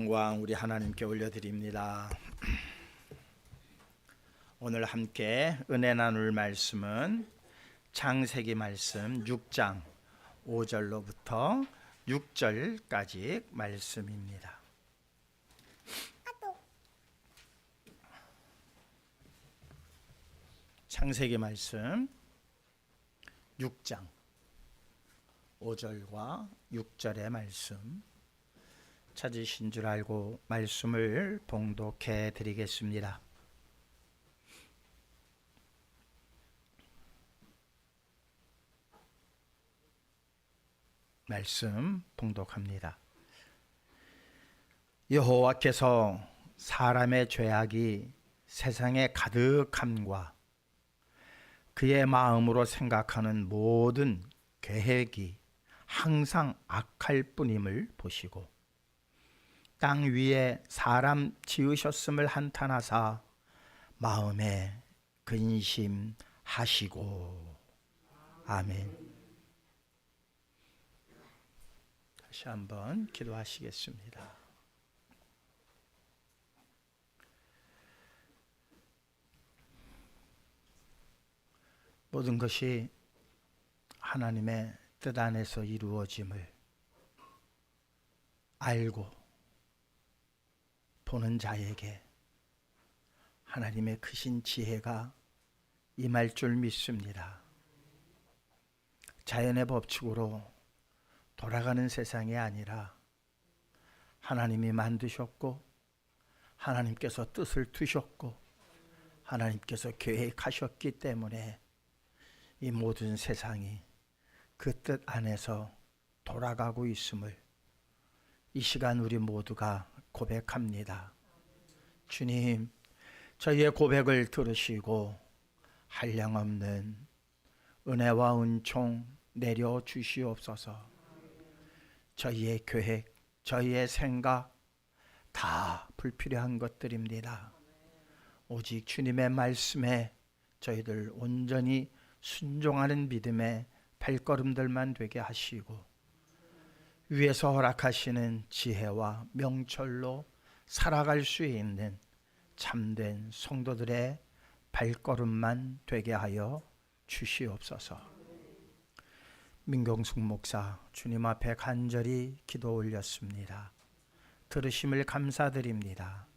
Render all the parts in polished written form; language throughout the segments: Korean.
영광 우리 하나님께 올려드립니다. 오늘 함께 은혜 나눌 말씀은 창세기 말씀 6장 5절로부터 6절까지 말씀입니다. 창세기 말씀 6장 5절과 6절의 말씀 찾으신 줄 알고 말씀을 봉독해 드리겠습니다. 말씀 봉독합니다. 여호와께서 사람의 죄악이 세상에 가득함과 그의 마음으로 생각하는 모든 계획이 항상 악할 뿐임을 보시고 땅 위에 사람 지으셨음을 한탄하사 마음에 근심하시고. 아멘. 다시 한번 기도하시겠습니다. 모든 것이 하나님의 뜻 안에서 이루어짐을 알고 보는 자에게 하나님의 크신 지혜가 임할 줄 믿습니다. 자연의 법칙으로 돌아가는 세상이 아니라 하나님이 만드셨고 하나님께서 뜻을 두셨고 하나님께서 계획하셨기 때문에 이 모든 세상이 그 뜻 안에서 돌아가고 있음을 이 시간 우리 모두가 고백합니다. 주님, 저희의 고백을 들으시고 한량없는 은혜와 은총 내려 주시옵소서. 저희의 계획, 저희의 생각 다 불필요한 것들입니다. 오직 주님의 말씀에 저희들 온전히 순종하는 믿음의 발걸음들만 되게 하시고 위에서 허락하시는 지혜와 명철로 살아갈 수 있는 참된 성도들의 발걸음만 되게 하여 주시옵소서. 민경숙 목사 주님 앞에 간절히 기도 올렸습니다. 들으심을 감사드립니다.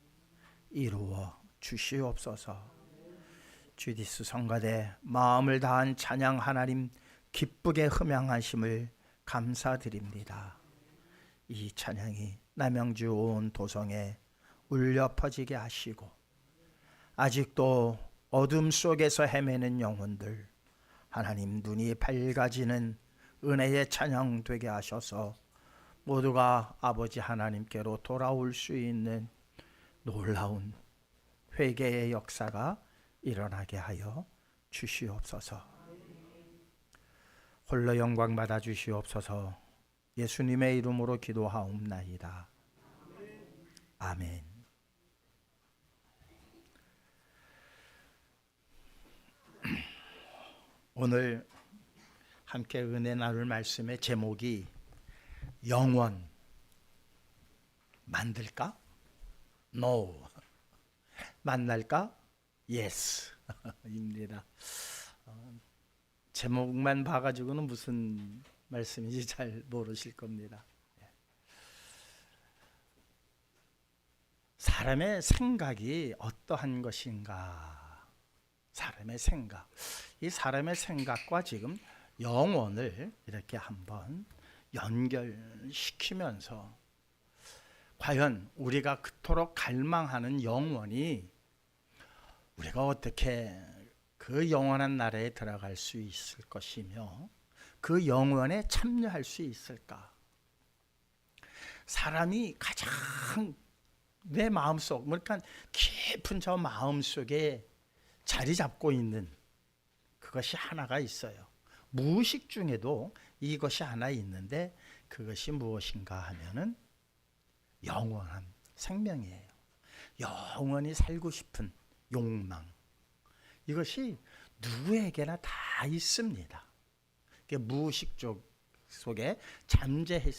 이루어 주시옵소서. 주디스 성가대 마음을 다한 찬양 하나님 기쁘게 흠양하심을 감사드립니다. 이 찬양이 남양주 온 도성에 울려 퍼지게 하시고 아직도 어둠 속에서 헤매는 영혼들 하나님 눈이 밝아지는 은혜의 찬양 되게 하셔서 모두가 아버지 하나님께로 돌아올 수 있는 놀라운 회개의 역사가 일어나게 하여 주시옵소서. 홀로 영광 받아 주시옵소서. 예수님의 이름으로 기도하옵나이다. 아멘. 오늘 함께 은혜 나눌 말씀의 제목이 영원 만들까? No. 만날까? Yes. 입니다. 제목만 봐가지고는 무슨 말씀인지 잘 모르실 겁니다. 사람의 생각이 어떠한 것인가? 사람의 생각. 이 사람의 생각과 지금 영혼을 이렇게 한번 연결시키면서 과연 우리가 그토록 갈망하는 영혼이 우리가 어떻게 그 영원한 나라에 들어갈 수 있을 것이며 그 영원에 참여할 수 있을까? 사람이 가장 내 마음속, 그러니까 깊은 저 마음속에 자리 잡고 있는 그것이 하나가 있어요. 무의식 중에도 이것이 하나 있는데 그것이 무엇인가 하면은 영원한 생명이에요. 영원히 살고 싶은 욕망. 이것이 누구에게나 다 있습니다. 무의식 속에 잠재해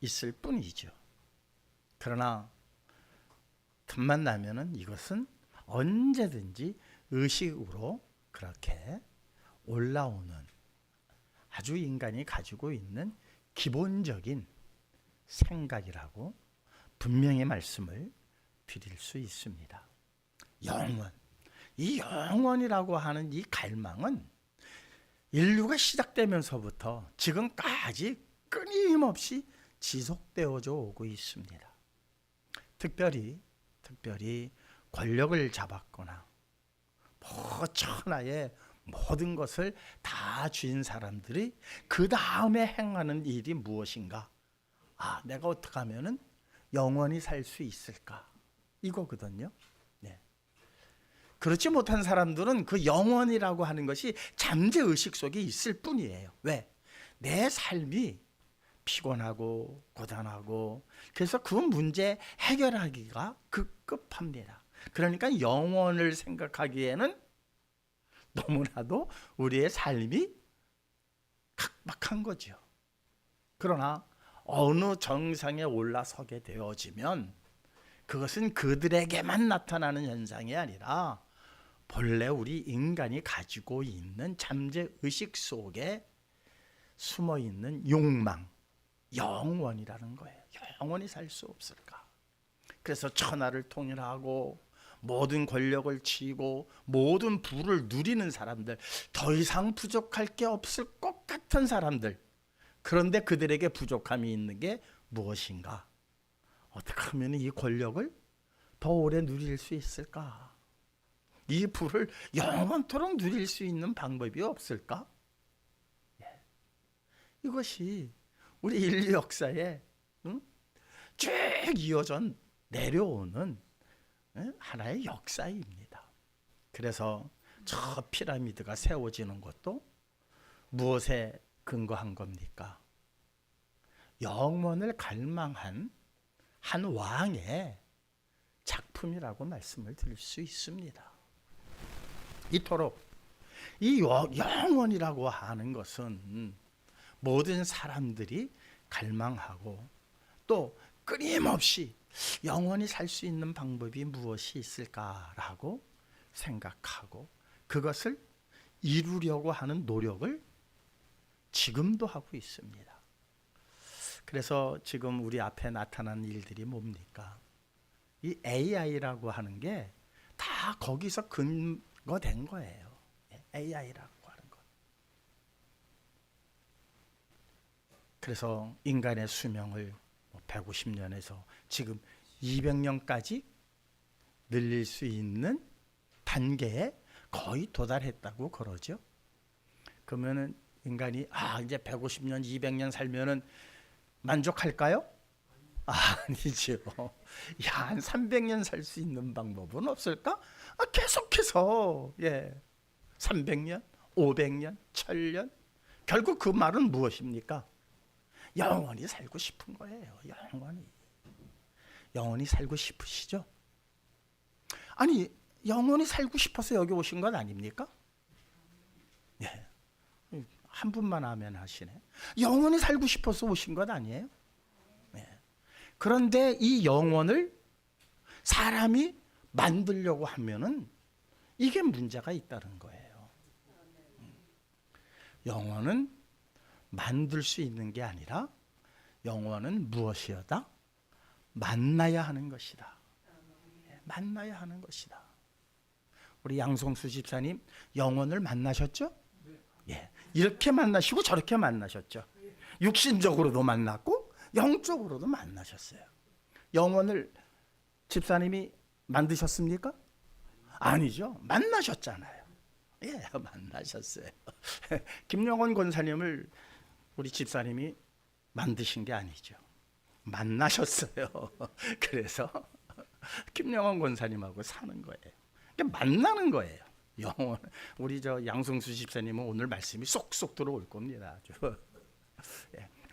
있을 뿐이죠. 그러나 틈만 나면은 이것은 언제든지 의식으로 그렇게 올라오는 아주 인간이 가지고 있는 기본적인 생각이라고 분명히 말씀을 드릴 수 있습니다. 영원, 이 영원이라고 하는 이 갈망은 인류가 시작되면서부터 지금까지 끊임없이 지속되어져 오고 있습니다. 특별히 권력을 잡았거나 천하의 모든 것을 다 쥔 사람들이 그 다음에 행하는 일이 무엇인가? 내가 어떻게 하면은 영원히 살 수 있을까? 이거거든요. 네. 그렇지 못한 사람들은 그 영원이라고 하는 것이 잠재의식 속에 있을 뿐이에요. 왜? 내 삶이 피곤하고 고단하고 그래서 그 문제 해결하기가 급급합니다. 그러니까 영원을 생각하기에는 너무나도 우리의 삶이 각박한 거죠. 그러나 어느 정상에 올라서게 되어지면 그것은 그들에게만 나타나는 현상이 아니라 본래 우리 인간이 가지고 있는 잠재의식 속에 숨어있는 욕망, 영원이라는 거예요. 영원히 살 수 없을까? 그래서 천하를 통일하고 모든 권력을 쥐고 모든 부를 누리는 사람들, 더 이상 부족할 게 없을 것 같은 사람들, 그런데 그들에게 부족함이 있는 게 무엇인가? 어떻게 하면 이 권력을 더 오래 누릴 수 있을까? 이 부를 영원토록 누릴 수 있는 방법이 없을까? 이것이 우리 인류 역사에 쭉 이어져 내려오는 하나의 역사입니다. 그래서 저 피라미드가 세워지는 것도 무엇에 근거한 겁니까? 영원을 갈망한 한 왕의 작품이라고 말씀을 드릴 수 있습니다. 이토록 이 영원이라고 하는 것은 모든 사람들이 갈망하고 또 끊임없이 영원히 살 수 있는 방법이 무엇이 있을까라고 생각하고 그것을 이루려고 하는 노력을 지금도 하고 있습니다. 그래서 지금 우리 앞에 나타난 일들이 뭡니까? 이 AI라고 하는 게 다 거기서 근거된 거예요. AI라고 하는 것. 그래서 인간의 수명을 150년에서 지금 200년까지 늘릴 수 있는 단계에 거의 도달했다고 그러죠. 그러면은 인간이 이제 150년, 200년 살면은 만족할까요? 아니죠. 한 300년 살 수 있는 방법은 없을까? 계속해서 300년, 500년, 1000년. 결국 그 말은 무엇입니까? 영원히 살고 싶은 거예요. 영원히 살고 싶으시죠? 아니, 영원히 살고 싶어서 여기 오신 건 아닙니까? 한 분만 아멘 하시네. 영원히 살고 싶어서 오신 것 아니에요? 그런데 이 영혼을 사람이 만들려고 하면은 이게 문제가 있다는 거예요. 영혼은 만들 수 있는 게 아니라 영혼은 무엇이었다? 만나야 하는 것이다. 만나야 하는 것이다. 우리 양성수 집사님 영혼을 만나셨죠? 이렇게 만나시고 저렇게 만나셨죠. 육신적으로도 만났고 영적으로도 만나셨어요. 영혼을 집사님이 만드셨습니까? 아니죠. 만나셨잖아요. 만나셨어요. 김영원 권사님을 우리 집사님이 만드신 게 아니죠. 만나셨어요. 그래서 김영원 권사님하고 사는 거예요. 만나는 거예요. 영혼. 우리 양성수 집사님은 오늘 말씀이 쏙쏙 들어올 겁니다. 아주.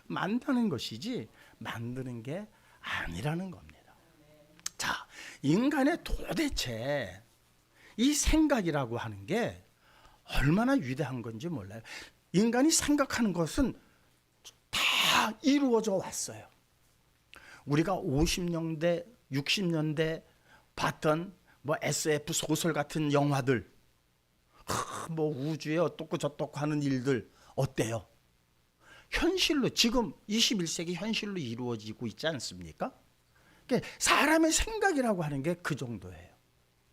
만드는 것이지 만드는 게 아니라는 겁니다. 자, 인간의 도대체 이 생각이라고 하는 게 얼마나 위대한 건지 몰라요. 인간이 생각하는 것은 다 이루어져 왔어요. 우리가 50년대, 60년대 봤던 뭐 SF 소설 같은 영화들, 뭐 우주에 어떻고 저떻고 하는 일들 어때요? 현실로 지금 21세기 현실로 이루어지고 있지 않습니까? 그러니까 사람의 생각이라고 하는 게 그 정도예요.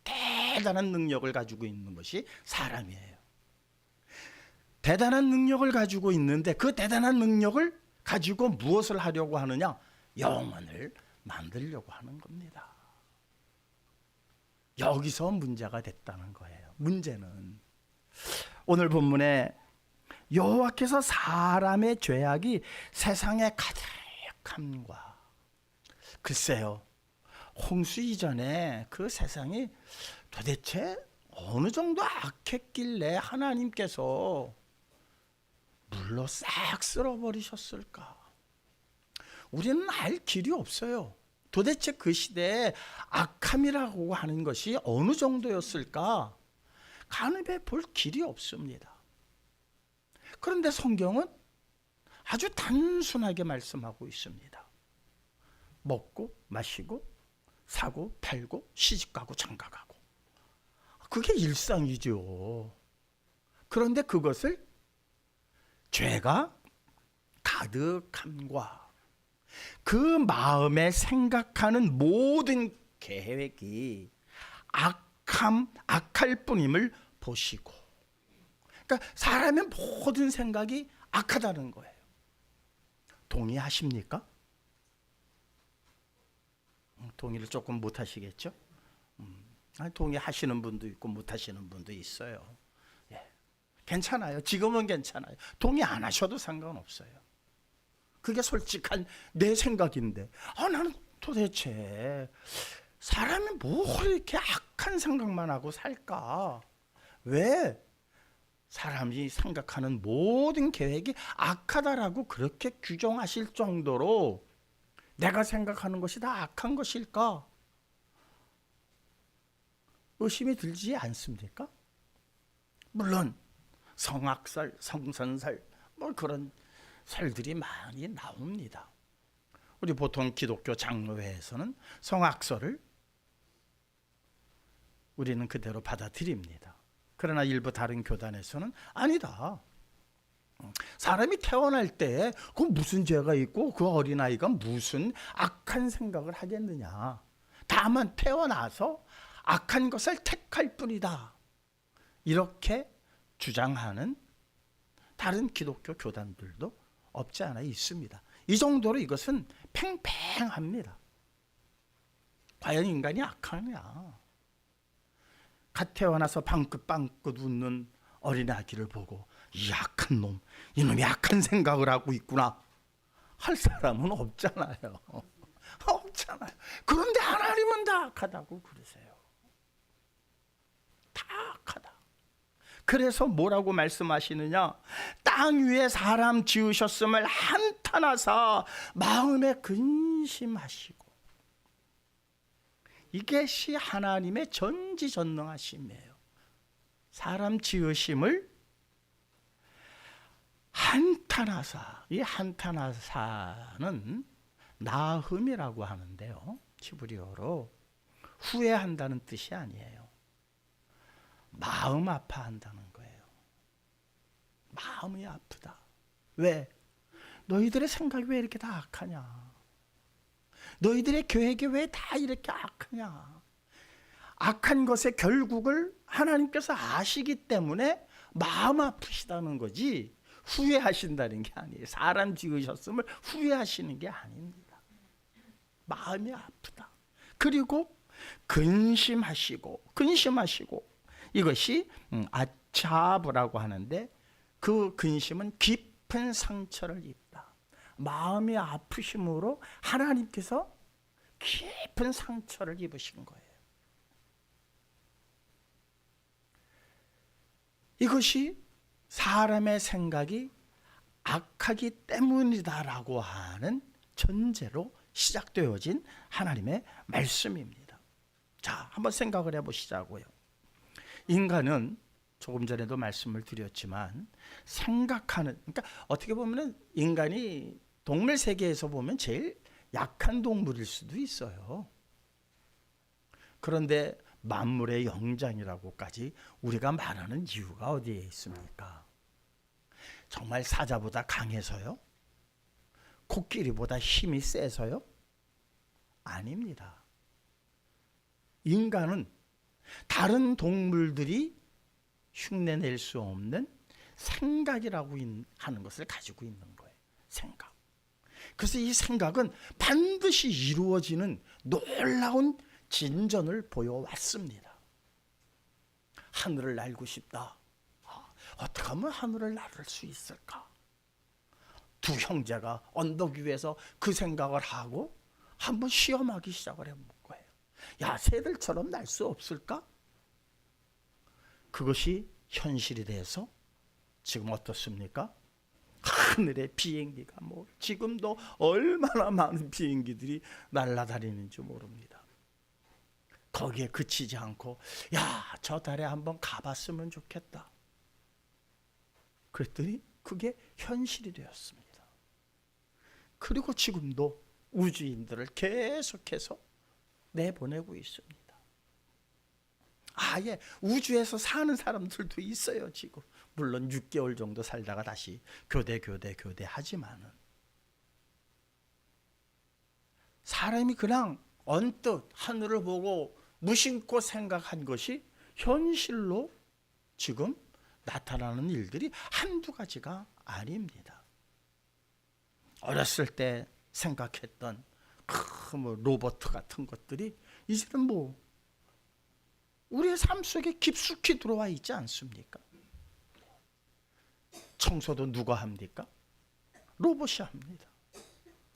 대단한 능력을 가지고 있는 것이 사람이에요. 대단한 능력을 가지고 있는데 그 대단한 능력을 가지고 무엇을 하려고 하느냐? 영혼을 만들려고 하는 겁니다. 여기서 문제가 됐다는 거예요. 문제는 오늘 본문에 여호와께서 사람의 죄악이 세상에 가득함과, 글쎄요, 홍수 이전에 그 세상이 도대체 어느 정도 악했길래 하나님께서 물로 싹 쓸어버리셨을까? 우리는 알 길이 없어요. 도대체 그 시대에 악함이라고 하는 것이 어느 정도였을까? 가늠해 볼 길이 없습니다. 그런데 성경은 아주 단순하게 말씀하고 있습니다. 먹고 마시고 사고 팔고 시집가고 장가가고, 그게 일상이죠. 그런데 그것을 죄가 가득함과 그 마음에 생각하는 모든 계획이 악할 뿐임을 보시고, 그러니까 사람의 모든 생각이 악하다는 거예요. 동의하십니까? 동의를 조금 못 하시겠죠? 동의하시는 분도 있고 못 하시는 분도 있어요. 예. 괜찮아요. 지금은 괜찮아요. 동의 안 하셔도 상관없어요. 그게 솔직한 내 생각인데, 나는 도대체 사람이 뭐 이렇게 악한 생각만 하고 살까? 왜 사람이 생각하는 모든 계획이 악하다라고 그렇게 규정하실 정도로 내가 생각하는 것이 다 악한 것일까? 의심이 들지 않습니까? 물론 성악설, 성선설 뭐 그런 설들이 많이 나옵니다. 우리 보통 기독교 장로회에서는 성악설을 우리는 그대로 받아들입니다. 그러나 일부 다른 교단에서는 아니다. 사람이 태어날 때 그 무슨 죄가 있고 그 어린아이가 무슨 악한 생각을 하겠느냐. 다만 태어나서 악한 것을 택할 뿐이다. 이렇게 주장하는 다른 기독교 교단들도 없지 않아 있습니다. 이 정도로 이것은 팽팽합니다. 과연 인간이 악하냐? 갓 태어나서 방긋방긋 웃는 어린아기를 보고 이 악한 놈, 이놈이 악한 생각을 하고 있구나 할 사람은 없잖아요. 없잖아요. 그런데 하나님은 다 악하다고 그러세요. 다 악하다. 그래서 뭐라고 말씀하시느냐? 땅 위에 사람 지으셨음을 한탄하사 마음에 근심하시고. 이것이 하나님의 전지전능하심이에요. 사람 지으심을 한탄하사. 이 한탄하사는 나흠이라고 하는데요, 히브리어로 후회한다는 뜻이 아니에요. 마음 아파한다는 거예요. 마음이 아프다. 왜? 너희들의 생각이 왜 이렇게 다 악하냐? 너희들의 계획이 왜 다 이렇게 악하냐? 악한 것의 결국을 하나님께서 아시기 때문에 마음 아프시다는 거지, 후회하신다는 게 아니에요. 사람 지으셨음을 후회하시는 게 아닙니다. 마음이 아프다. 그리고 근심하시고 이것이 아차브라고 하는데, 그 근심은 깊은 상처를 입다. 마음이 아프심으로 하나님께서 깊은 상처를 입으신 거예요. 이것이 사람의 생각이 악하기 때문이다라고 하는 전제로 시작되어진 하나님의 말씀입니다. 자, 한번 생각을 해보시자고요. 인간은 조금 전에도 말씀을 드렸지만 생각하는, 그러니까 어떻게 보면 인간이 동물 세계에서 보면 제일 약한 동물일 수도 있어요. 그런데 만물의 영장이라고까지 우리가 말하는 이유가 어디에 있습니까? 정말 사자보다 강해서요? 코끼리보다 힘이 세서요? 아닙니다. 인간은 다른 동물들이 흉내낼 수 없는 생각이라고 하는 것을 가지고 있는 거예요. 생각. 그래서 이 생각은 반드시 이루어지는 놀라운 진전을 보여왔습니다. 하늘을 날고 싶다. 어떻게 하면 하늘을 날을 수 있을까? 두 형제가 언덕 위에서 그 생각을 하고 한번 시험하기 시작을 해본 거예요. 야, 새들처럼 날 수 없을까? 그것이 현실이 돼서 지금 어떻습니까? 하늘의 비행기가 지금도 얼마나 많은 비행기들이 날아다니는지 모릅니다. 거기에 그치지 않고 야, 저 달에 한번 가봤으면 좋겠다. 그랬더니 그게 현실이 되었습니다. 그리고 지금도 우주인들을 계속해서 내보내고 있습니다. 아예 우주에서 사는 사람들도 있어요. 지금 물론 6개월 정도 살다가 다시 교대 하지만은 사람이 그냥 언뜻 하늘을 보고 무심코 생각한 것이 현실로 지금 나타나는 일들이 한두 가지가 아닙니다. 어렸을 때 생각했던 로봇 같은 것들이 이제는 우리의 삶 속에 깊숙이 들어와 있지 않습니까? 청소도 누가 합니까? 로봇이 합니다.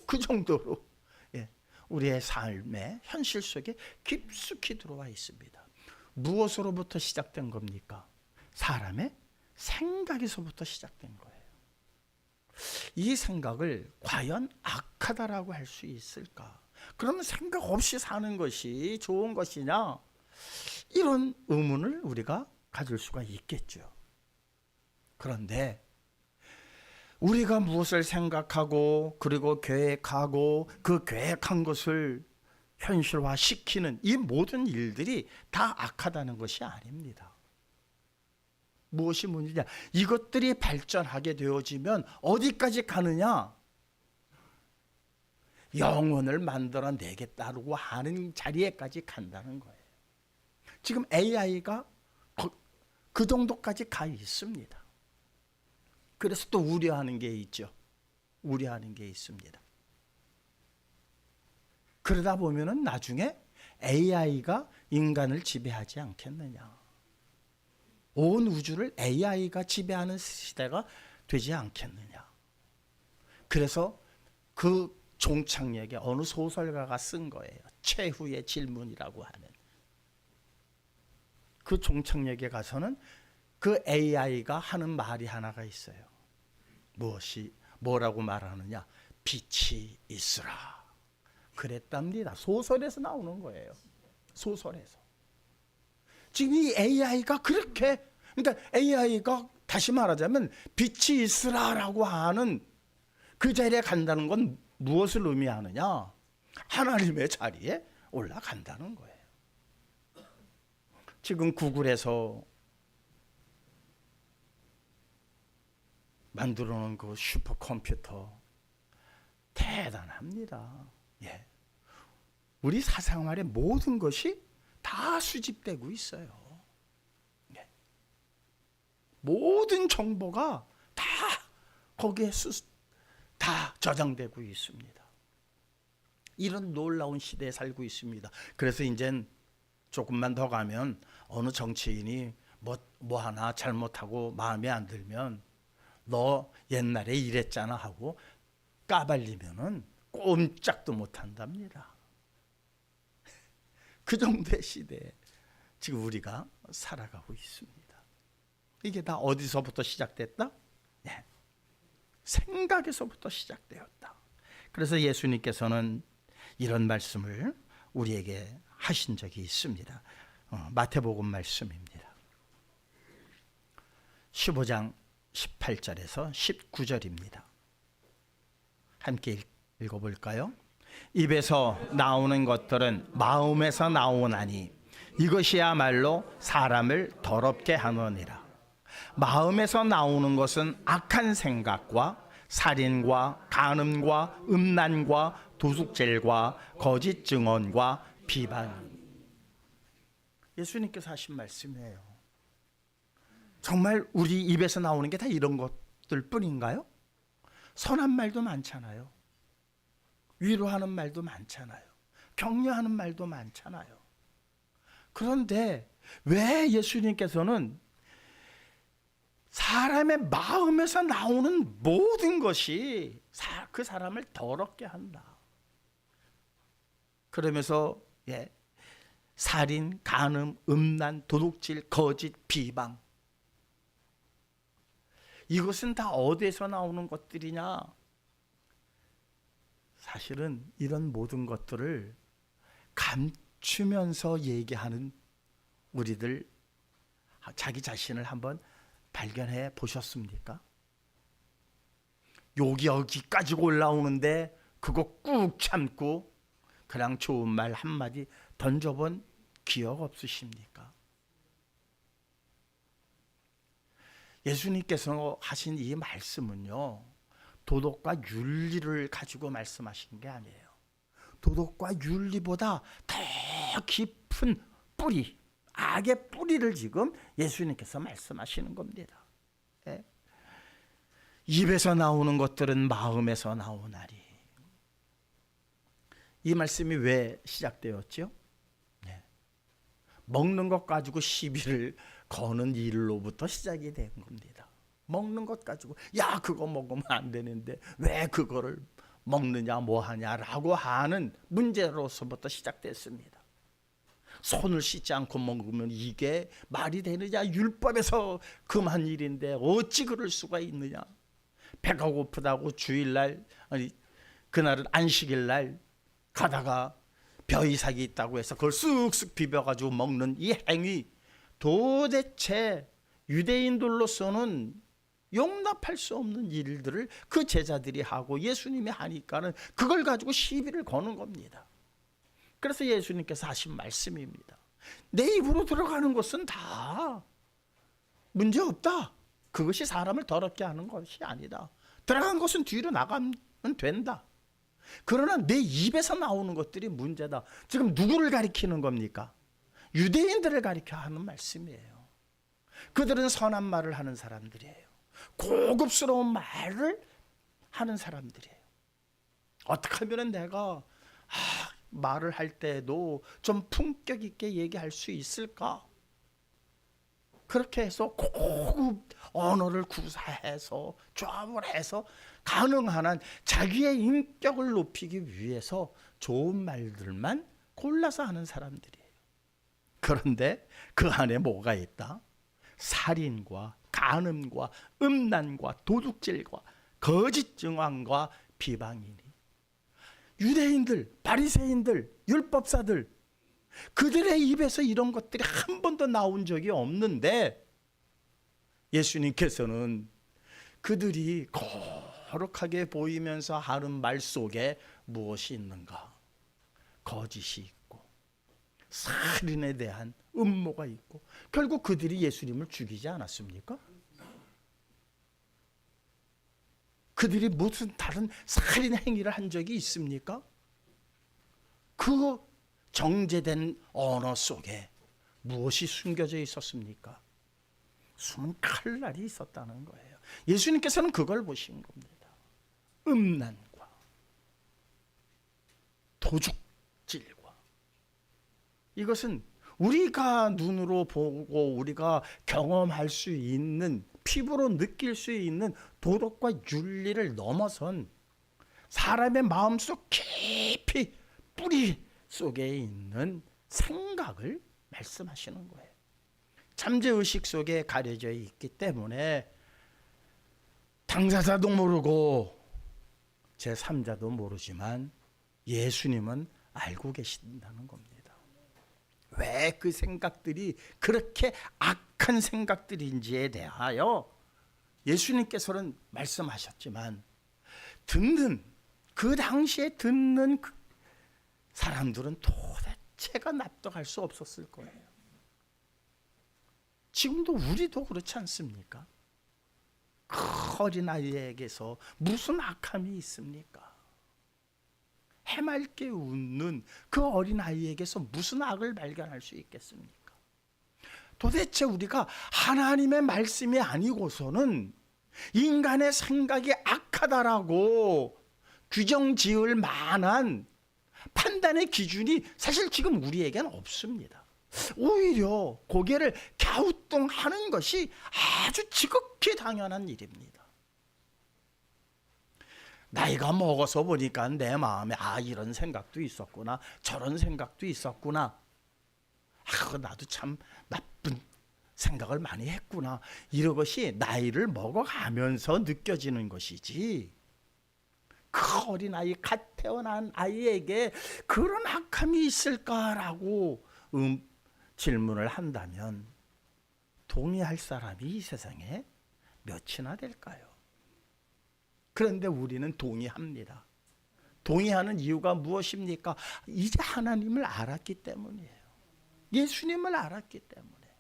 그 정도로 우리의 삶의 현실 속에 깊숙이 들어와 있습니다. 무엇으로부터 시작된 겁니까? 사람의 생각에서부터 시작된 거예요. 이 생각을 과연 악하다라고 할 수 있을까? 그러면 생각 없이 사는 것이 좋은 것이냐? 이런 의문을 우리가 가질 수가 있겠죠. 그런데 우리가 무엇을 생각하고 그리고 계획하고 그 계획한 것을 현실화시키는 이 모든 일들이 다 악하다는 것이 아닙니다. 무엇이 문제냐? 이것들이 발전하게 되어지면 어디까지 가느냐? 영혼을 만들어내겠다고 하는 자리에까지 간다는 거예요. 지금 AI가 그 정도까지 가 있습니다. 그래서 또 우려하는 게 있죠. 우려하는 게 있습니다. 그러다 보면은 나중에 AI가 인간을 지배하지 않겠느냐. 온 우주를 AI가 지배하는 시대가 되지 않겠느냐. 그래서 그 종착역에 어느 소설가가 쓴 거예요. 최후의 질문이라고 하는. 그 종착역에 가서는 그 AI가 하는 말이 하나가 있어요. 뭐라고 말하느냐? 빛이 있으라. 그랬답니다. 소설에서 나오는 거예요. 소설에서. 지금 이 AI가 그러니까 AI가 다시 말하자면 빛이 있으라라고 하는 그 자리에 간다는 건 무엇을 의미하느냐? 하나님의 자리에 올라간다는 거예요. 지금 구글에서 만들어 놓은 그 슈퍼컴퓨터 대단합니다. 예. 우리 사생활의 모든 것이 다 수집되고 있어요. 예. 모든 정보가 다 거기에 다 저장되고 있습니다. 이런 놀라운 시대에 살고 있습니다. 그래서 이젠 조금만 더 가면 어느 정치인이 뭐 하나 잘못하고 마음에 안 들면 너 옛날에 이랬잖아 하고 까발리면은 꼼짝도 못 한답니다. 그 정도의 시대에 지금 우리가 살아가고 있습니다. 이게 다 어디서부터 시작됐다? 네. 생각에서부터 시작되었다. 그래서 예수님께서는 이런 말씀을 우리에게 하신 적이 있습니다. 마태복음 말씀입니다. 15장 18절에서 19절입니다. 함께 읽어볼까요? 입에서 나오는 것들은 마음에서 나오나니 이것이야말로 사람을 더럽게 하느니라. 마음에서 나오는 것은 악한 생각과 살인과 간음과 음란과 도둑질과 거짓 증언과 비방. 예수님께서 하신 말씀이에요. 정말 우리 입에서 나오는 게 다 이런 것들 뿐인가요? 선한 말도 많잖아요. 위로하는 말도 많잖아요. 격려하는 말도 많잖아요. 그런데 왜 예수님께서는 사람의 마음에서 나오는 모든 것이 그 사람을 더럽게 한다. 그러면서 살인, 간음, 음란, 도둑질, 거짓, 비방, 이것은 다 어디에서 나오는 것들이냐? 사실은 이런 모든 것들을 감추면서 얘기하는 우리들, 자기 자신을 한번 발견해 보셨습니까? 욕이 여기까지 올라오는데 그거 꾹 참고 그냥 좋은 말 한마디 던져본 기억 없으십니까? 예수님께서 하신 이 말씀은요, 도덕과 윤리를 가지고 말씀하신 게 아니에요. 도덕과 윤리보다 더 깊은 뿌리, 악의 뿌리를 지금 예수님께서 말씀하시는 겁니다. 입에서 나오는 것들은 마음에서 나오나니. 이 말씀이 왜 시작되었죠? 먹는 것 가지고 시비를 거는 일로부터 시작이 된 겁니다. 먹는 것 가지고 야 그거 먹으면 안 되는데 왜 그거를 먹느냐 뭐하냐라고 하는 문제로서부터 시작됐습니다. 손을 씻지 않고 먹으면 이게 말이 되느냐, 율법에서 금한 일인데 어찌 그럴 수가 있느냐. 배가 고프다고 주일날, 아니 그날은 안식일날 가다가 벼이삭이 있다고 해서 그걸 쓱쓱 비벼가지고 먹는 이 행위, 도대체 유대인들로서는 용납할 수 없는 일들을 그 제자들이 하고 예수님이 하니까는 그걸 가지고 시비를 거는 겁니다. 그래서 예수님께서 하신 말씀입니다. 내 입으로 들어가는 것은 다 문제없다. 그것이 사람을 더럽게 하는 것이 아니다. 들어간 것은 뒤로 나가면 된다. 그러나 내 입에서 나오는 것들이 문제다. 지금 누구를 가리키는 겁니까? 유대인들을 가리켜 하는 말씀이에요. 그들은 선한 말을 하는 사람들이에요. 고급스러운 말을 하는 사람들이에요. 어떻게 하면 내가 말을 할 때도 좀 품격 있게 얘기할 수 있을까? 그렇게 해서 고급 언어를 구사해서 조합을 해서 가능한 한 자기의 인격을 높이기 위해서 좋은 말들만 골라서 하는 사람들이에요. 그런데 그 안에 뭐가 있다? 살인과 간음과 음란과 도둑질과 거짓 증언과 비방이니. 유대인들, 바리새인들, 율법사들, 그들의 입에서 이런 것들이 한 번도 나온 적이 없는데 예수님께서는 그들이 거룩하게 보이면서 하는 말 속에 무엇이 있는가? 거짓이 있고 살인에 대한 음모가 있고, 결국 그들이 예수님을 죽이지 않았습니까? 그들이 무슨 다른 살인 행위를 한 적이 있습니까? 그 정제된 언어 속에 무엇이 숨겨져 있었습니까? 숨은 칼날이 있었다는 거예요. 예수님께서는 그걸 보신 겁니다. 음란과 도둑질과, 이것은 우리가 눈으로 보고 우리가 경험할 수 있는, 피부로 느낄 수 있는 도덕과 윤리를 넘어선 사람의 마음속 깊이 뿌리 속에 있는 생각을 말씀하시는 거예요. 잠재의식 속에 가려져 있기 때문에 당사자도 모르고 제3자도 모르지만 예수님은 알고 계신다는 겁니다. 왜 그 생각들이 그렇게 악한 생각들인지에 대하여 예수님께서는 말씀하셨지만 그 당시에 듣는 사람들은 도대체 자체가 납득할 수 없었을 거예요. 지금도 우리도 그렇지 않습니까? 그 어린아이에게서 무슨 악함이 있습니까? 해맑게 웃는 그 어린아이에게서 무슨 악을 발견할 수 있겠습니까? 도대체 우리가 하나님의 말씀이 아니고서는 인간의 생각이 악하다라고 규정 지을 만한 판단의 기준이 사실 지금 우리에게는 없습니다. 오히려 고개를 갸우뚱하는 것이 아주 지극히 당연한 일입니다. 나이가 먹어서 보니까 내 마음에 이런 생각도 있었구나, 저런 생각도 있었구나, 나도 참 나쁜 생각을 많이 했구나, 이런 것이 나이를 먹어가면서 느껴지는 것이지, 그 어린아이, 갓 태어난 아이에게 그런 악함이 있을까라고 질문을 한다면 동의할 사람이 이 세상에 몇이나 될까요? 그런데 우리는 동의합니다. 동의하는 이유가 무엇입니까? 이제 하나님을 알았기 때문이에요. 예수님을 알았기 때문에.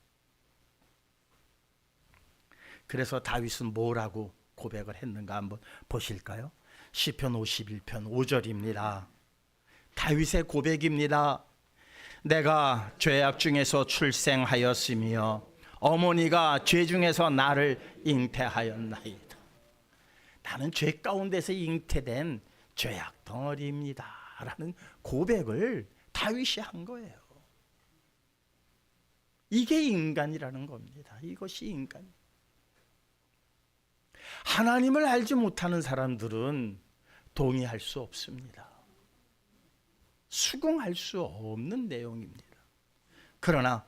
그래서 다윗은 뭐라고 고백을 했는가 한번 보실까요? 시편 51편 5절입니다. 다윗의 고백입니다. 내가 죄악 중에서 출생하였으며 어머니가 죄 중에서 나를 잉태하였나이다. 나는 죄 가운데서 잉태된 죄악 덩어리입니다 라는 고백을 다윗이 한 거예요. 이게 인간이라는 겁니다. 이것이 인간. 하나님을 알지 못하는 사람들은 동의할 수 없습니다. 수긍할 수 없는 내용입니다. 그러나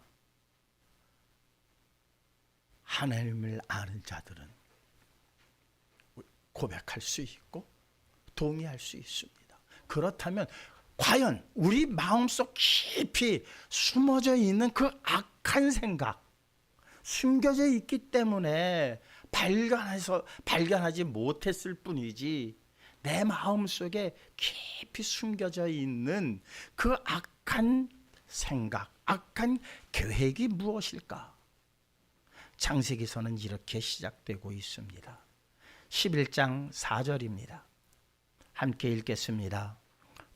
하나님을 아는 자들은 고백할 수 있고 동의할 수 있습니다. 그렇다면 과연 우리 마음속 깊이 숨어져 있는 그 악한 생각, 숨겨져 있기 때문에 발견하지 못했을 뿐이지, 내 마음속에 깊이 숨겨져 있는 그 악한 생각, 악한 계획이 무엇일까? 창세기서는 이렇게 시작되고 있습니다. 11장 4절입니다. 함께 읽겠습니다.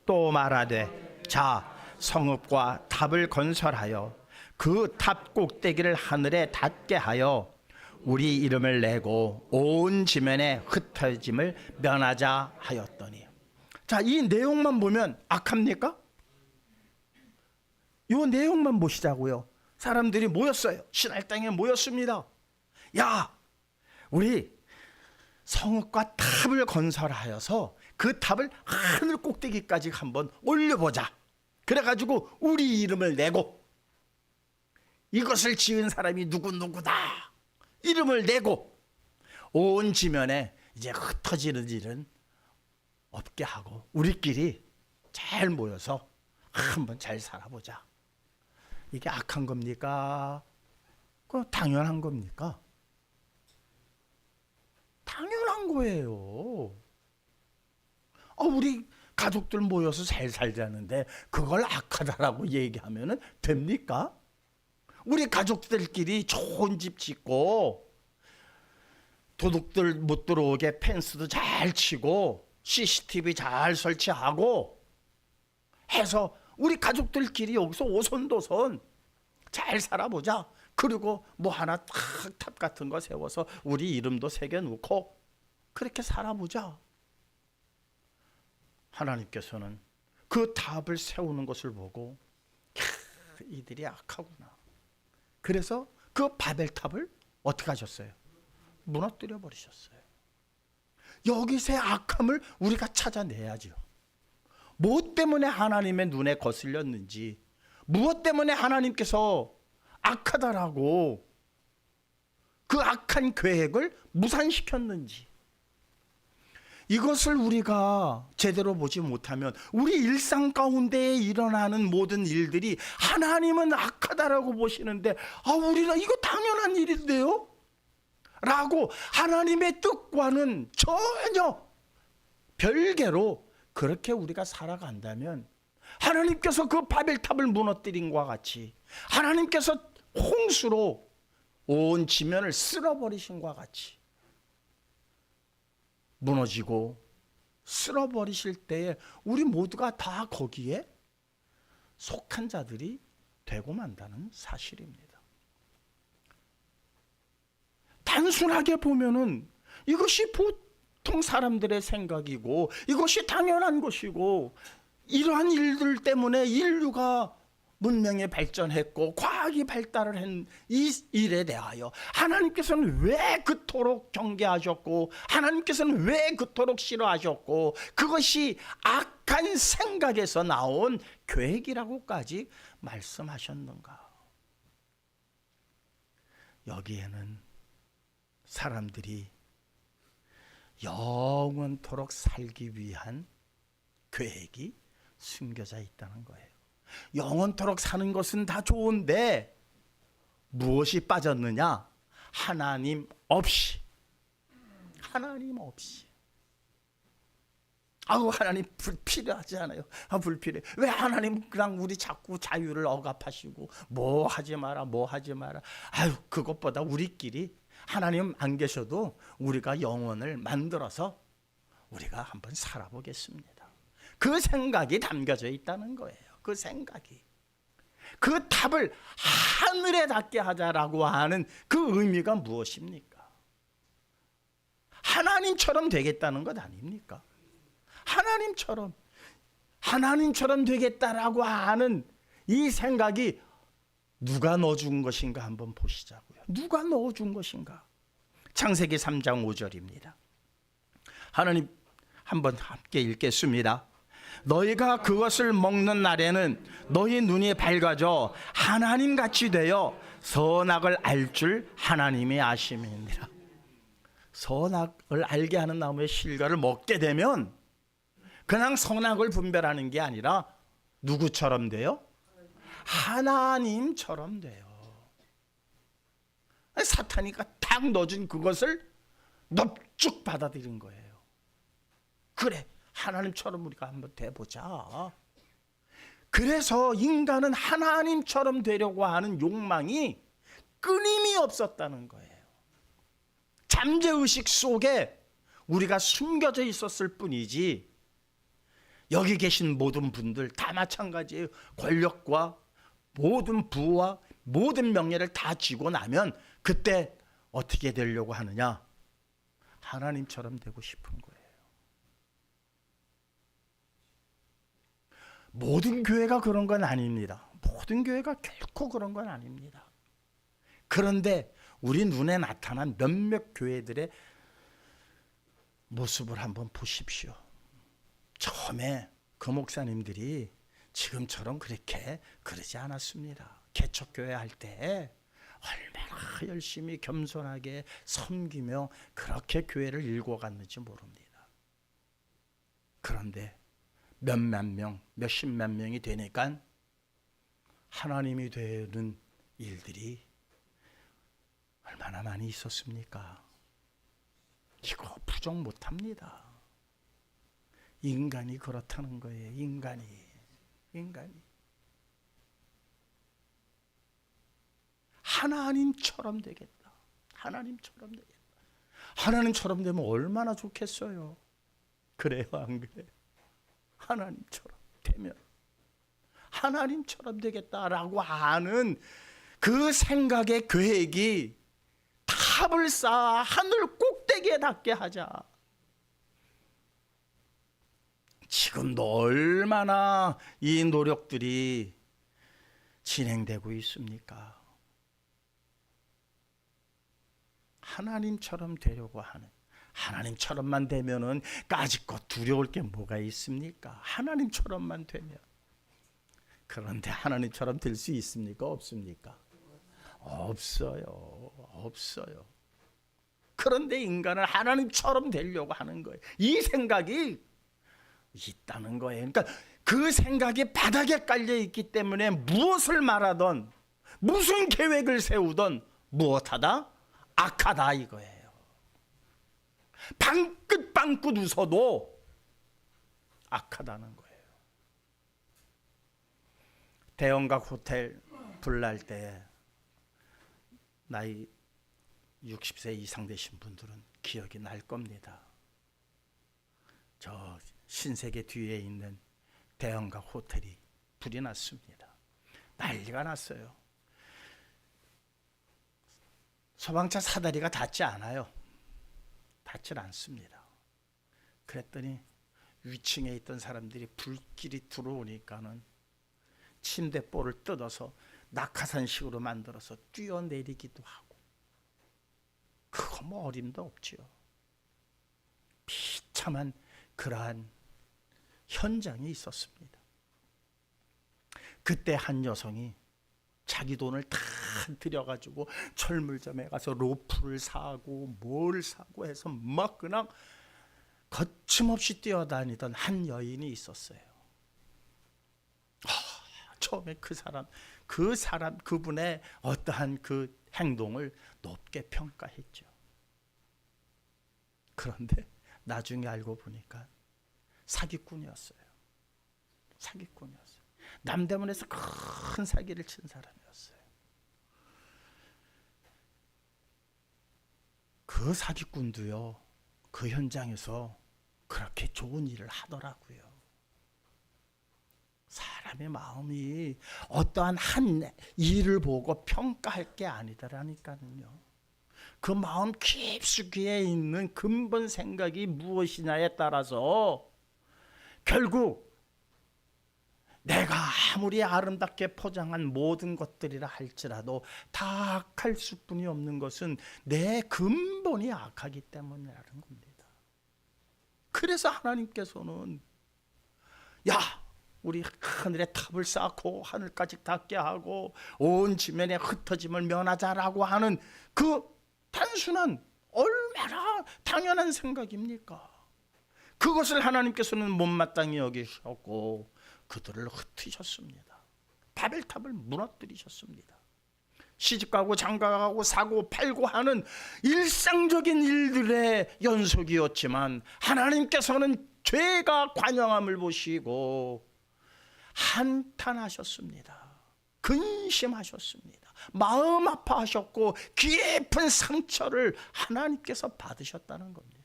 또 말하되 자 성읍과 탑을 건설하여 그 탑 꼭대기를 하늘에 닿게 하여 우리 이름을 내고 온 지면에 흩어짐을 면하자 하였더니. 자, 이 내용만 보면 악합니까? 이 내용만 보시자고요. 사람들이 모였어요. 신할 땅에 모였습니다. 야, 우리 성읍과 탑을 건설하여서 그 탑을 하늘 꼭대기까지 한번 올려보자. 그래가지고 우리 이름을 내고, 이것을 지은 사람이 누구누구다 이름을 내고 온 지면에 이제 흩어지는 일은 없게 하고 우리끼리 잘 모여서 한번 잘 살아보자. 이게 악한 겁니까? 그거 당연한 겁니까? 당연한 거예요. 우리 가족들 모여서 잘 살자는데 그걸 악하다라고 얘기하면 됩니까? 우리 가족들끼리 좋은 집 짓고 도둑들 못 들어오게 펜스도 잘 치고 CCTV 잘 설치하고 해서 우리 가족들끼리 여기서 오손도손 잘 살아보자. 그리고 뭐 하나 탑 같은 거 세워서 우리 이름도 새겨놓고 그렇게 살아보자. 하나님께서는 그 탑을 세우는 것을 보고 이들이 악하구나. 그래서 그 바벨탑을 어떻게 하셨어요? 무너뜨려 버리셨어요. 여기서의 악함을 우리가 찾아내야죠. 무엇 때문에 하나님의 눈에 거슬렸는지, 무엇 때문에 하나님께서 악하다라고 그 악한 계획을 무산시켰는지, 이것을 우리가 제대로 보지 못하면 우리 일상 가운데에 일어나는 모든 일들이 하나님은 악하다라고 보시는데 우리는 이거 당연한 일인데요? 라고 하나님의 뜻과는 전혀 별개로 그렇게 우리가 살아간다면 하나님께서 그 바벨탑을 무너뜨린 것과 같이, 하나님께서 홍수로 온 지면을 쓸어버리신 것과 같이 무너지고 쓸어버리실 때에 우리 모두가 다 거기에 속한 자들이 되고 만다는 사실입니다. 단순하게 보면은 이것이 보통 사람들의 생각이고 이것이 당연한 것이고, 이러한 일들 때문에 인류가 문명이 발전했고 과학이 발달을 한 이 일에 대하여 하나님께서는 왜 그토록 경계하셨고, 하나님께서는 왜 그토록 싫어하셨고, 그것이 악한 생각에서 나온 계획이라고까지 말씀하셨는가. 여기에는 사람들이 영원토록 살기 위한 계획이 숨겨져 있다는 거예요. 영원토록 사는 것은 다 좋은데 무엇이 빠졌느냐? 하나님 없이. 하나님 없이. 아우, 하나님 불필요하지 않아요. 불필요해. 왜 하나님 그냥 우리 자꾸 자유를 억압하시고 뭐 하지 마라, 뭐 하지 마라. 아유, 그것보다 우리끼리 하나님 안 계셔도 우리가 영혼을 만들어서 우리가 한번 살아보겠습니다. 그 생각이 담겨져 있다는 거예요. 그 생각이. 그 탑을 하늘에 닿게 하자라고 하는 그 의미가 무엇입니까? 하나님처럼 되겠다는 것 아닙니까? 하나님처럼 되겠다라고 하는 이 생각이 누가 넣어준 것인가 한번 보시자고요. 누가 넣어준 것인가? 창세기 3장 5절입니다. 하나님 한번 함께 읽겠습니다. 너희가 그것을 먹는 날에는 너희 눈이 밝아져 하나님같이 되어 선악을 알 줄 하나님이 아심이니라. 선악을 알게 하는 나무의 실과를 먹게 되면 그냥 선악을 분별하는 게 아니라 누구처럼 돼요? 하나님처럼 돼요. 사탄이가 딱 넣어준 그것을 넙죽 받아들인 거예요. 그래, 하나님처럼 우리가 한번 돼보자. 그래서 인간은 하나님처럼 되려고 하는 욕망이 끊임이 없었다는 거예요. 잠재의식 속에 우리가 숨겨져 있었을 뿐이지, 여기 계신 모든 분들 다 마찬가지예요. 권력과 모든 부와 모든 명예를 다 쥐고 나면 그때 어떻게 되려고 하느냐? 하나님처럼 되고 싶은 거예요. 모든 교회가 그런 건 아닙니다. 모든 교회가 결코 그런 건 아닙니다. 그런데 우리 눈에 나타난 몇몇 교회들의 모습을 한번 보십시오. 처음에 그 목사님들이 지금처럼 그렇게 그러지 않았습니다. 개척교회 할 때 얼마나 열심히 겸손하게 섬기며 그렇게 교회를 일궈갔는지 모릅니다. 그런데 몇몇 명, 몇십만 명이 되니까 하나님이 되는 일들이 얼마나 많이 있었습니까? 이거 부정 못합니다. 인간이 그렇다는 거예요. 인간이 하나님처럼 되겠다. 하나님처럼 되면 얼마나 좋겠어요. 그래요, 안 그래요? 하나님처럼 되면 하나님처럼 되겠다라고 하는 그 생각의 계획이 탑을 쌓아 하늘 꼭대기에 닿게 하자. 지금도 얼마나 이 노력들이 진행되고 있습니까? 하나님처럼 되려고 하는, 하나님처럼만 되면은 까짓것 두려울 게 뭐가 있습니까? 하나님처럼만 되면. 그런데 하나님처럼 될 수 있습니까? 없습니까? 없어요. 그런데 인간은 하나님처럼 되려고 하는 거예요. 이 생각이 있다는 거예요. 그러니까 그 생각이 바닥에 깔려 있기 때문에 무엇을 말하던, 무슨 계획을 세우던 무엇하다? 악하다 이거예요. 방긋방긋 웃어도 악하다는 거예요. 대형각 호텔 불날 때 나이 60세 이상 되신 분들은 기억이 날 겁니다. 저 신세계 뒤에 있는 대형각 호텔이 불이 났습니다. 난리가 났어요. 소방차 사다리가 닿지 않아요. 닿질 않습니다. 그랬더니 위층에 있던 사람들이 불길이 들어오니까는 침대볼을 뜯어서 낙하산식으로 만들어서 뛰어내리기도 하고, 그거 뭐 어림도 없지요. 비참한 그러한 현장이 있었습니다. 그때 한 여성이 자기 돈을 다 들여가지고 철물점에 가서 로프를 사고 뭘 사고 해서 막 그냥 거침없이 뛰어다니던 한 여인이 있었어요. 처음에 그분의 어떠한 그 행동을 높게 평가했죠. 그런데 나중에 알고 보니까 사기꾼이었어요. 사기꾼이었어요. 남대문에서 큰 사기를 친 사람이었어요. 그 사기꾼도요, 그 현장에서 그렇게 좋은 일을 하더라고요. 사람의 마음이 어떠한 한 일을 보고 평가할 게 아니더라니까요. 그 마음 깊숙이에 있는 근본 생각이 무엇이냐에 따라서 결국 내가 아무리 아름답게 포장한 모든 것들이라 할지라도 다 악할 수뿐이 없는 것은 내 근본이 악하기 때문이라는 겁니다. 그래서 하나님께서는 우리 하늘에 탑을 쌓고 하늘까지 닿게 하고 온 지면에 흩어짐을 면하자라고 하는 그 단순한, 얼마나 당연한 생각입니까? 그것을 하나님께서는 못마땅히 여기셨고 그들을 흩으셨습니다. 바벨탑을 무너뜨리셨습니다. 시집가고 장가가고 사고 팔고 하는 일상적인 일들의 연속이었지만 하나님께서는 죄가 관영함을 보시고 한탄하셨습니다. 근심하셨습니다. 마음 아파하셨고 깊은 상처를 하나님께서 받으셨다는 겁니다.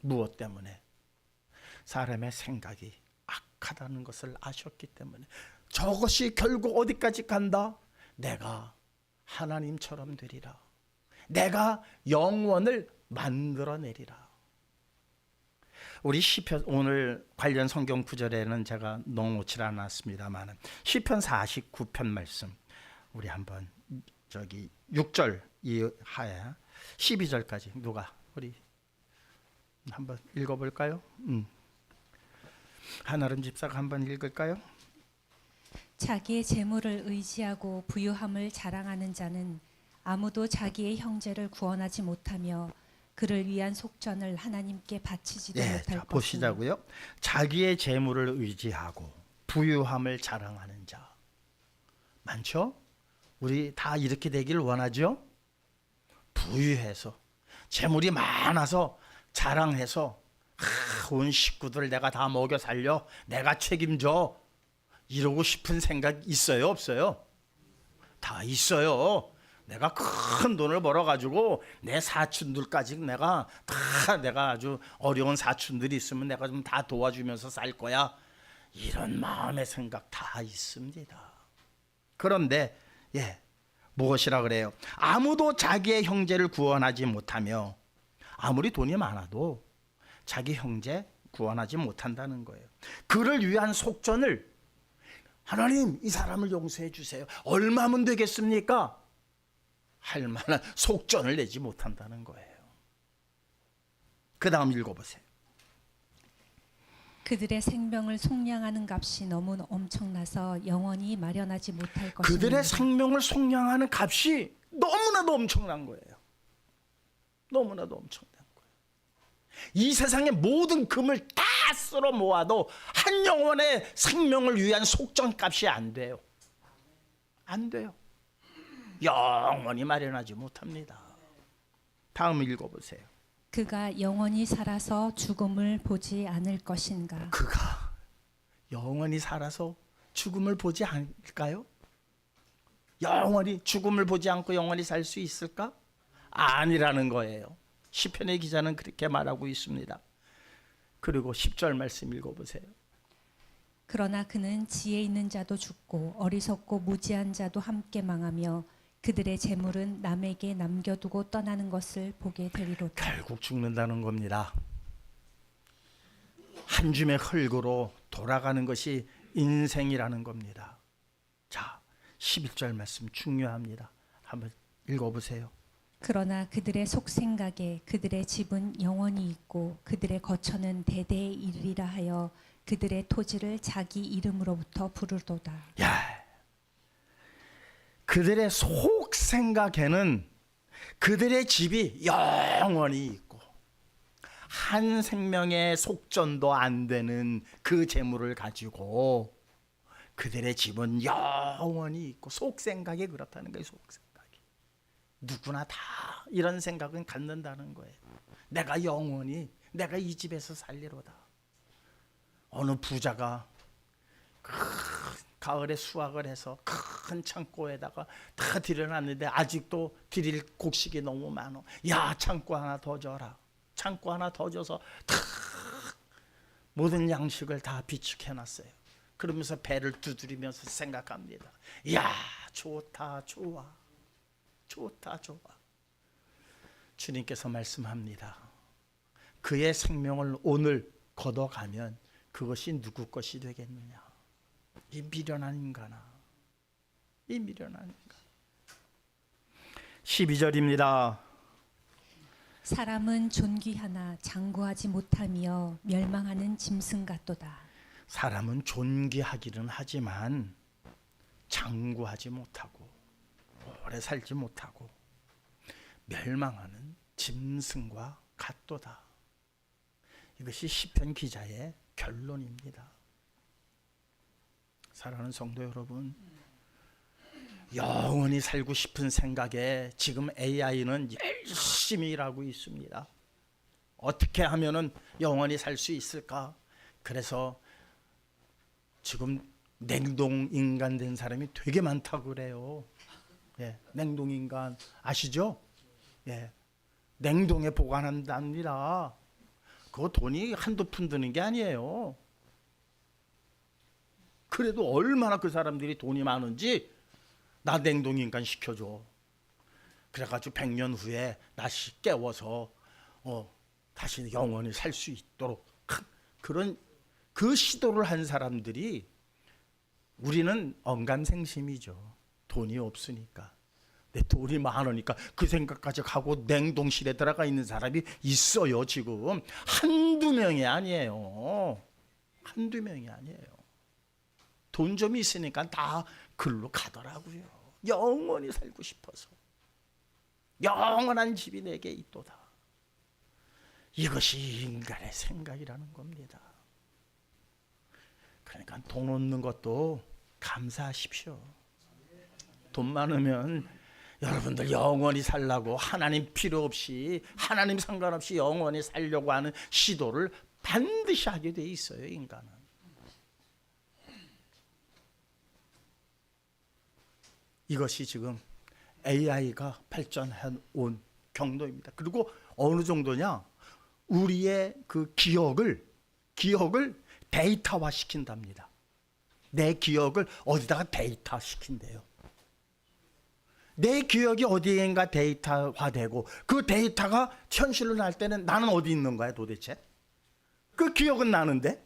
무엇 때문에? 사람의 생각이 악하다는 것을 아셨기 때문에. 저것이 결국 어디까지 간다? 내가 하나님처럼 되리라. 내가 영원을 만들어내리라. 우리 시편, 오늘 관련 성경 구절에는 제가 넣어놓지 않았습니다만 시편 49편 말씀 우리 한번 6절 이하에 12절까지 누가 우리 한번 읽어볼까요? 한아름 집사가 한번 읽을까요? 자기의 재물을 의지하고 부유함을 자랑하는 자는 아무도 자기의 형제를 구원하지 못하며 그를 위한 속전을 하나님께 바치지도 못할 것이니. 보시자고요. 자기의 재물을 의지하고 부유함을 자랑하는 자 많죠? 우리 다 이렇게 되기를 원하죠? 부유해서 재물이 많아서 자랑해서 온 식구들을 내가 다 먹여 살려, 내가 책임져, 이러고 싶은 생각 있어요, 없어요? 다 있어요. 내가 큰 돈을 벌어가지고 내 사촌들까지 내가 아주 어려운 사촌들이 있으면 내가 좀 다 도와주면서 살 거야, 이런 마음의 생각 다 있습니다. 그런데 무엇이라 그래요? 아무도 자기의 형제를 구원하지 못하며, 아무리 돈이 많아도 자기 형제 구원하지 못한다는 거예요. 그를 위한 속전을, 하나님 이 사람을 용서해 주세요, 얼마면 되겠습니까? 할 만한 속전을 내지 못한다는 거예요. 그 다음 읽어보세요. 그들의 생명을 속량하는 값이 너무 엄청나서 영원히 마련하지 못할 것입니다. 그들의 생명을 속량하는 값이 너무나도 엄청난 거예요. 너무나도 엄청난 거예요. 이 세상의 모든 금을 다 쓸어 모아도 한 영혼의 생명을 위한 속전값이 안 돼요. 안 돼요. 영원히 마련하지 못합니다. 다음 읽어보세요. 그가 영원히 살아서 죽음을 보지 않을 것인가. 그가 영원히 살아서 죽음을 보지 않을까요? 영원히 죽음을 보지 않고 영원히 살 수 있을까? 아니라는 거예요. 시편의 기자는 그렇게 말하고 있습니다. 그리고 10절 말씀 읽어보세요. 그러나 그는 지혜 있는 자도 죽고 어리석고 무지한 자도 함께 망하며 그들의 재물은 남에게 남겨두고 떠나는 것을 보게 되리로다. 결국 죽는다는 겁니다. 한 줌의 흙으로 돌아가는 것이 인생이라는 겁니다. 자, 11절 말씀 중요합니다. 한번 읽어보세요. 그러나 그들의 속생각에 그들의 집은 영원히 있고 그들의 거처는 대대에 이르리라 하여 그들의 토지를 자기 이름으로부터 부르도다. 야, 그들의 속 생각에는 그들의 집이 영원히 있고 한 생명의 속전도 안 되는 그 재물을 가지고 그들의 집은 영원히 있고 속 생각이 그렇다는 거예요. 속 생각이 누구나 다 이런 생각은 갖는다는 거예요. 내가 영원히 내가 이 집에서 살리로다. 어느 부자가 가을에 수확을 해서 큰 창고에다가 다 들여놨는데 아직도 드릴 곡식이 너무 많어. 야, 창고 하나 더 줘라. 창고 하나 더 줘서 다 모든 양식을 다 비축해놨어요. 그러면서 배를 두드리면서 생각합니다. 야, 좋다, 좋아. 좋다, 좋아. 주님께서 말씀합니다. 그의 생명을 오늘 걷어가면 그것이 누구 것이 되겠느냐. 이 미련한 인간아, 이 미련한 인간. 12절입니다. 사람은 존귀하나 장구하지 못하며 멸망하는 짐승 같도다. 사람은 존귀하기는 하지만 장구하지 못하고 오래 살지 못하고 멸망하는 짐승과 같도다. 이것이 시편 기자의 결론입니다. 사랑하는 성도 여러분, 영원히 살고 싶은 생각에 지금 AI는 열심히 일하고 있습니다. 어떻게 하면은 영원히 살 수 있을까? 그래서 지금 냉동 인간 된 사람이 되게 많다고 그래요. 예, 냉동 인간 아시죠? 예, 냉동에 보관한답니다. 그거 돈이 한두 푼 드는 게 아니에요. 그래도 얼마나 그 사람들이 돈이 많은지 나 냉동인간 시켜줘. 그래가지고 100년 후에 다시 깨워서 다시 영원히 살 수 있도록 그런 그 시도를 한 사람들이 우리는 언감생심이죠. 돈이 없으니까. 내 돈이 많으니까 그 생각까지 하고 냉동실에 들어가 있는 사람이 있어요. 지금 한두 명이 아니에요. 한두 명이 아니에요. 돈 좀 있으니까 다 글로 가더라고요. 영원히 살고 싶어서. 영원한 집이 내게 있도다. 이것이 인간의 생각이라는 겁니다. 그러니까 돈 얻는 것도 감사하십시오. 돈 많으면 여러분들 영원히 살라고 하나님 필요 없이 하나님 상관없이 영원히 살려고 하는 시도를 반드시 하게 돼 있어요. 인간은. 이것이 지금 AI가 발전해 온 경로입니다. 그리고 어느 정도냐? 우리의 그 기억을 데이터화 시킨답니다. 내 기억을 어디다가 데이터 시킨대요. 내 기억이 어디엔가 데이터화되고 그 데이터가 현실로 날 때는 나는 어디 있는 거야 도대체? 그 기억은 나는데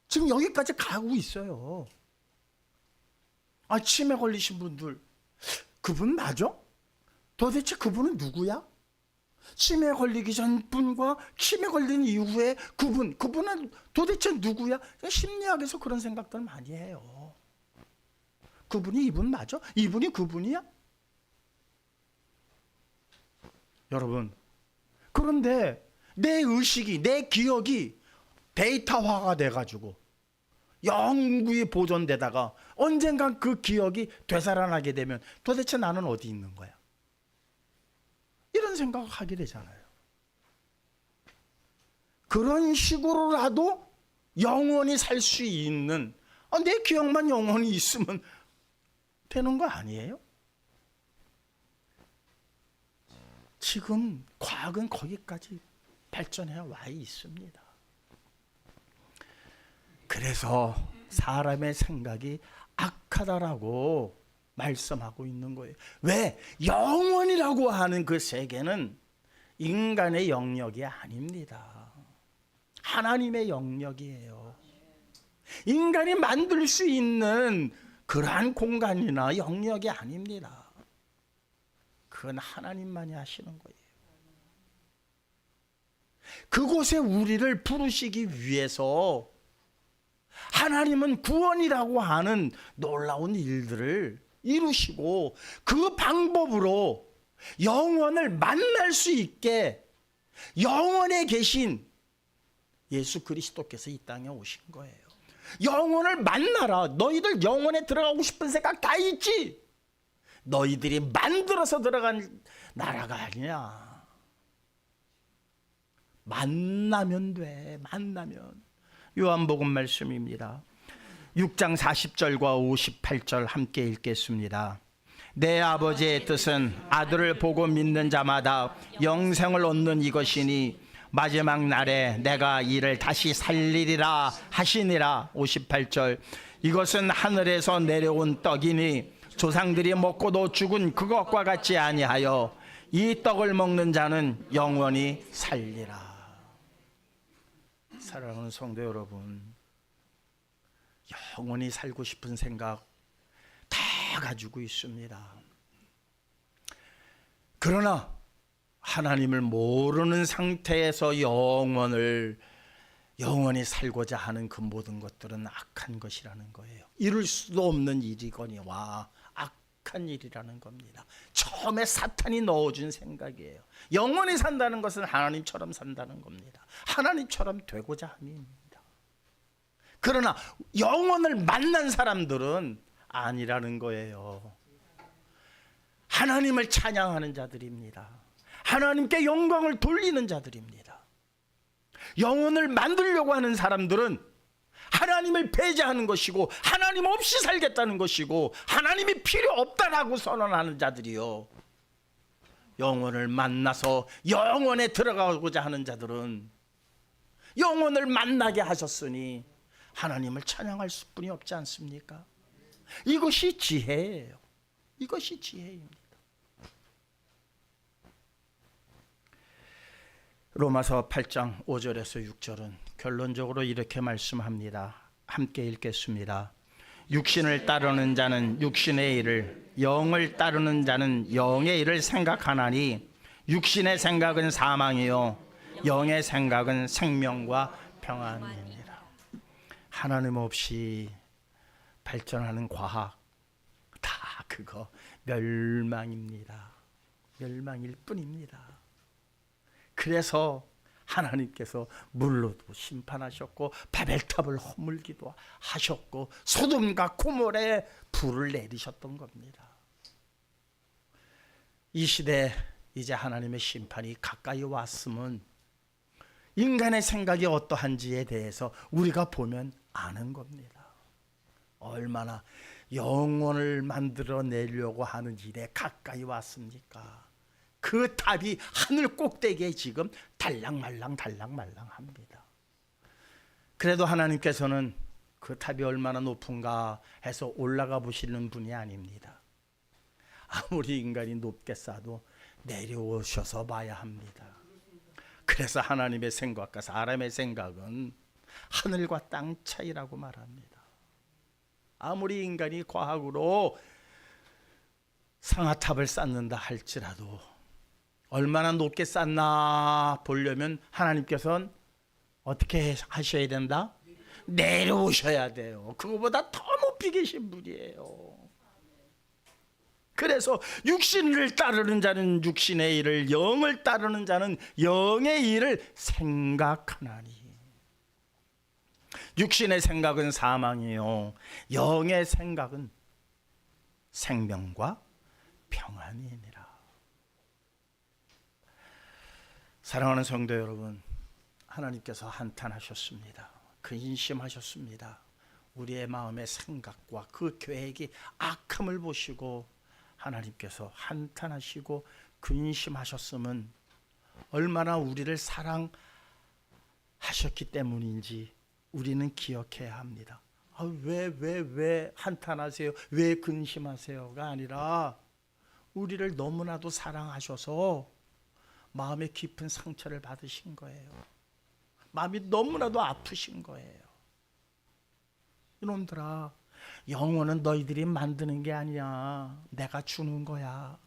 지금 여기까지 가고 있어요. 아, 치매 걸리신 분들 그분 맞아? 도대체 그분은 누구야? 치매 걸리기 전 분과 치매 걸린 이후에 그분은 도대체 누구야? 심리학에서 그런 생각들 많이 해요. 그분이 이분 맞아? 이분이 그분이야? 여러분, 그런데 내 의식이, 내 기억이 데이터화가 돼가지고 영구히 보존되다가 언젠간 그 기억이 되살아나게 되면 도대체 나는 어디 있는 거야? 이런 생각을 하게 되잖아요. 그런 식으로라도 영원히 살 수 있는 내 기억만 영원히 있으면 되는 거 아니에요? 지금 과학은 거기까지 발전해 와 있습니다. 그래서 사람의 생각이 악하다라고 말씀하고 있는 거예요. 왜? 영원이라고 하는 그 세계는 인간의 영역이 아닙니다. 하나님의 영역이에요. 인간이 만들 수 있는 그러한 공간이나 영역이 아닙니다. 그건 하나님만이 하시는 거예요. 그곳에 우리를 부르시기 위해서 하나님은 구원이라고 하는 놀라운 일들을 이루시고 그 방법으로 영혼을 만날 수 있게 영원에 계신 예수 그리스도께서 이 땅에 오신 거예요. 영혼을 만나라. 너희들 영혼에 들어가고 싶은 생각 다 있지? 너희들이 만들어서 들어간 나라가 아니야. 만나면 돼. 만나면. 요한복음 말씀입니다. 6장 40절과 58절 함께 읽겠습니다. 내 아버지의 뜻은 아들을 보고 믿는 자마다 영생을 얻는 이것이니 마지막 날에 내가 이를 다시 살리리라 하시니라. 58절. 이것은 하늘에서 내려온 떡이니 조상들이 먹고도 죽은 그것과 같지 아니하여 이 떡을 먹는 자는 영원히 살리라. 사랑하는 성도 여러분, 영원히 살고 싶은 생각 다 가지고 있습니다. 그러나 하나님을 모르는 상태에서 영원히 살고자 하는 그 모든 것들은 악한 것이라는 거예요. 이룰 수도 없는 일이거니와 악한 일이라는 겁니다. 처음에 사탄이 넣어준 생각이에요. 영원히 산다는 것은 하나님처럼 산다는 겁니다. 하나님처럼 되고자 함입니다. 그러나 영원을 만난 사람들은 아니라는 거예요. 하나님을 찬양하는 자들입니다. 하나님께 영광을 돌리는 자들입니다. 영혼을 만들려고 하는 사람들은 하나님을 배제하는 것이고 하나님 없이 살겠다는 것이고 하나님이 필요 없다라고 선언하는 자들이요. 영혼을 만나서 영혼에 들어가고자 하는 자들은 영혼을 만나게 하셨으니 하나님을 찬양할 수뿐이 없지 않습니까? 이것이 지혜예요. 이것이 지혜입니다. 로마서 8장 5절에서 6절은 결론적으로 이렇게 말씀합니다. 함께 읽겠습니다. 육신을 따르는 자는 육신의 일을, 영을 따르는 자는 영의 일을 생각하나니 육신의 생각은 사망이요 영의 생각은 생명과 평안이니라. 하나님 없이 발전하는 과학 다 그거 멸망입니다. 멸망일 뿐입니다. 그래서 하나님께서 물로도 심판하셨고 바벨탑을 허물기도 하셨고 소돔과 고모라에 불을 내리셨던 겁니다. 이 시대 이제 하나님의 심판이 가까이 왔으면 인간의 생각이 어떠한지에 대해서 우리가 보면 아는 겁니다. 얼마나 영혼을 만들어내려고 하는 일에 가까이 왔습니까? 그 탑이 하늘 꼭대기에 지금 달랑말랑 합니다. 그래도 하나님께서는 그 탑이 얼마나 높은가 해서 올라가 보시는 분이 아닙니다. 아무리 인간이 높게 쌓아도 내려오셔서 봐야 합니다. 그래서 하나님의 생각과 사람의 생각은 하늘과 땅 차이라고 말합니다. 아무리 인간이 과학으로 상아탑을 쌓는다 할지라도 얼마나 높게 쌓나 보려면 하나님께서는 어떻게 하셔야 된다? 내려오셔야 돼요. 그거보다 더 높이 계신 분이에요. 그래서 육신을 따르는 자는 육신의 일을, 영을 따르는 자는 영의 일을 생각하나니. 육신의 생각은 사망이요 영의 생각은 생명과 평안이니라. 사랑하는 성도 여러분, 하나님께서 한탄하셨습니다. 근심하셨습니다. 우리의 마음의 생각과 그 계획이 악함을 보시고 하나님께서 한탄하시고 근심하셨음은 얼마나 우리를 사랑하셨기 때문인지 우리는 기억해야 합니다. 왜 한탄하세요? 왜 근심하세요가 아니라 우리를 너무나도 사랑하셔서 마음의 깊은 상처를 받으신 거예요. 마음이 너무나도 아프신 거예요. 이놈들아, 영혼은 너희들이 만드는 게 아니야. 내가 주는 거야.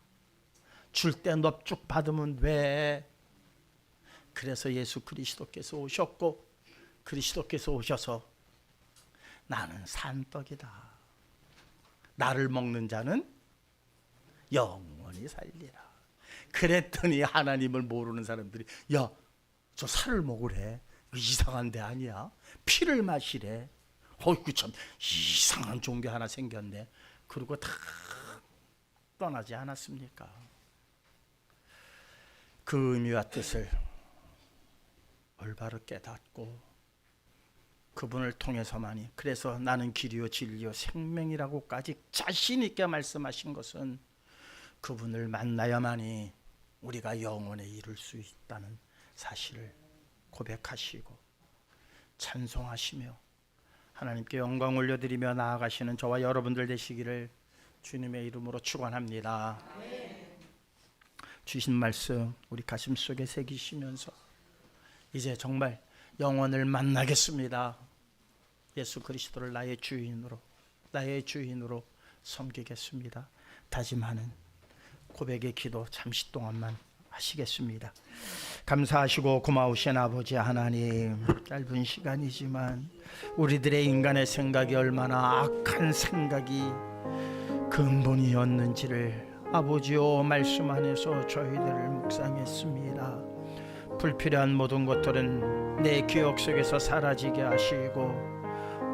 줄 때 넙죽 받으면 돼. 그래서 예수 그리스도께서 오셨고, 그리스도께서 오셔서 나는 산떡이다. 나를 먹는 자는 영원히 살리라. 그랬더니 하나님을 모르는 사람들이 야, 저 살을 먹으래. 이상한 데 아니야. 피를 마시래. 어이구 참 이상한 종교 하나 생겼네. 그리고 다 떠나지 않았습니까? 그 의미와 뜻을 올바로 깨닫고 그분을 통해서만이, 그래서 나는 길이요 진리요 생명이라고까지 자신 있게 말씀하신 것은 그분을 만나야만이 우리가 영원에 이룰 수 있다는 사실을 고백하시고 찬송하시며 하나님께 영광 올려드리며 나아가시는 저와 여러분들 되시기를 주님의 이름으로 축원합니다. 주신 말씀 우리 가슴 속에 새기시면서 이제 정말 영혼을 만나겠습니다. 예수 그리스도를 나의 주인으로 섬기겠습니다. 다짐하는 고백의 기도 잠시 동안만 하시겠습니다. 감사하시고 고마우신 아버지 하나님, 짧은 시간이지만 우리들의 인간의 생각이 얼마나 악한 생각이 근본이었는지를 아버지요 말씀 안에서 저희들을 묵상했습니다. 불필요한 모든 것들은 내 기억 속에서 사라지게 하시고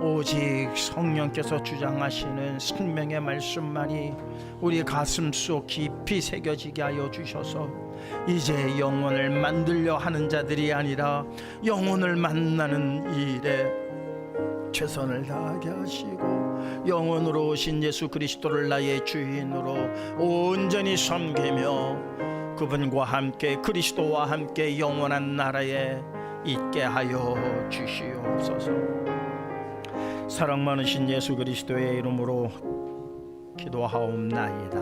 오직 성령께서 주장하시는 생명의 말씀만이 우리 가슴 속 깊이 새겨지게 하여 주셔서 이제 영혼을 만들려 하는 자들이 아니라 영혼을 만나는 일에 최선을 다하게 하시고 영원으로 오신 예수 그리스도를 나의 주인으로 온전히 섬기며 그분과 함께 그리스도와 함께 영원한 나라에 있게 하여 주시옵소서. 사랑 많으신 예수 그리스도의 이름으로 기도하옵나이다.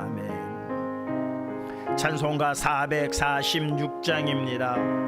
아멘. 찬송가 446장입니다.